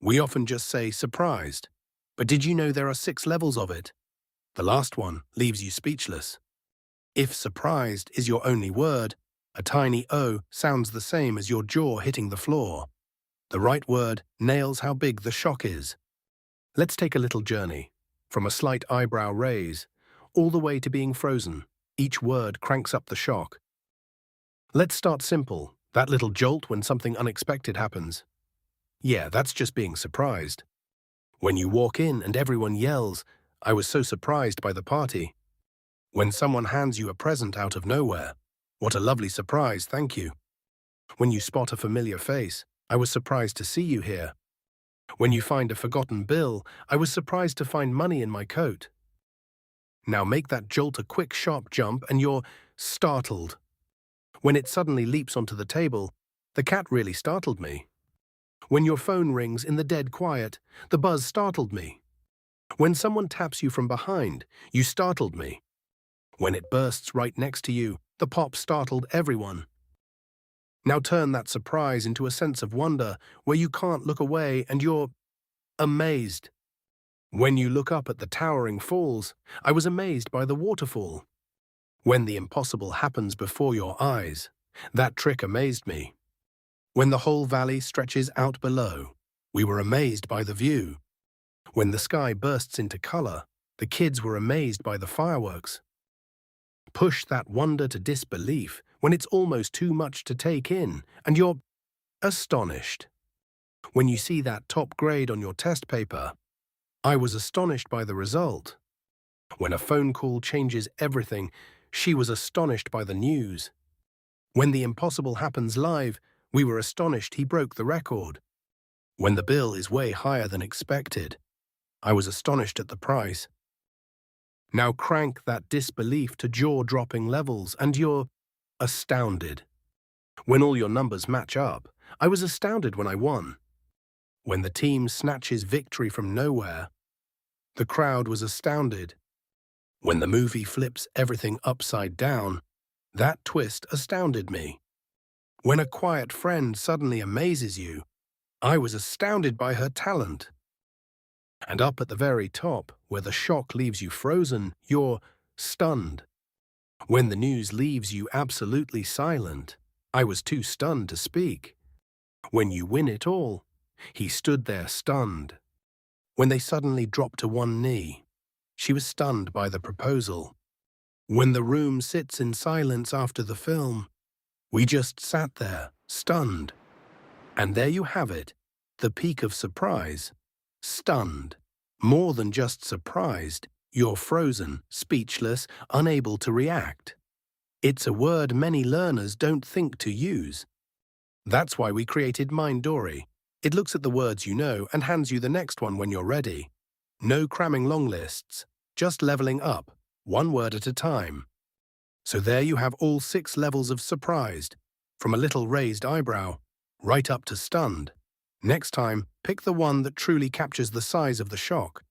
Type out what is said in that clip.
We often just say surprised, but did you know there are 6 levels of it? The last one leaves you speechless. If surprised is your only word, a tiny O sounds the same as your jaw hitting the floor. The right word nails how big the shock is. Let's take a little journey, from a slight eyebrow raise, all the way to being frozen. Each word cranks up the shock. Let's start simple, that little jolt when something unexpected happens. Yeah, that's just being surprised. When you walk in and everyone yells, "I was so surprised by the party." When someone hands you a present out of nowhere, "What a lovely surprise, thank you." When you spot a familiar face, "I was surprised to see you here." When you find a forgotten bill, "I was surprised to find money in my coat." Now make that jolt a quick, sharp jump and you're startled. When it suddenly leaps onto the table, "The cat really startled me." When your phone rings in the dead quiet, "The buzz startled me." When someone taps you from behind, "You startled me." When it bursts right next to you, "The pop startled everyone." Now turn that surprise into a sense of wonder where you can't look away and you're amazed. When you look up at the towering falls, "I was amazed by the waterfall." When the impossible happens before your eyes, "That trick amazed me." When the whole valley stretches out below, "We were amazed by the view." When the sky bursts into color, "The kids were amazed by the fireworks." Push that wonder to disbelief when it's almost too much to take in, and you're astonished. When you see that top grade on your test paper, "I was astonished by the result." When a phone call changes everything, "She was astonished by the news." When the impossible happens live, "We were astonished he broke the record." When the bill is way higher than expected, "I was astonished at the price." Now crank that disbelief to jaw-dropping levels and you're astounded. When all your numbers match up, "I was astounded when I won." When the team snatches victory from nowhere, "The crowd was astounded." When the movie flips everything upside down, "That twist astounded me." When a quiet friend suddenly amazes you, "I was astounded by her talent." And up at the very top, where the shock leaves you frozen, you're stunned. When the news leaves you absolutely silent, "I was too stunned to speak." When you win it all, "He stood there stunned." When they suddenly drop to one knee, "She was stunned by the proposal." When the room sits in silence after the film, "We just sat there, stunned." And there you have it, the peak of surprise. Stunned. More than just surprised, you're frozen, speechless, unable to react. It's a word many learners don't think to use. That's why we created MindDory. It looks at the words you know and hands you the next one when you're ready. No cramming long lists, just leveling up, one word at a time. So there you have all 6 levels of surprised, from a little raised eyebrow, right up to stunned. Next time, pick the one that truly captures the size of the shock.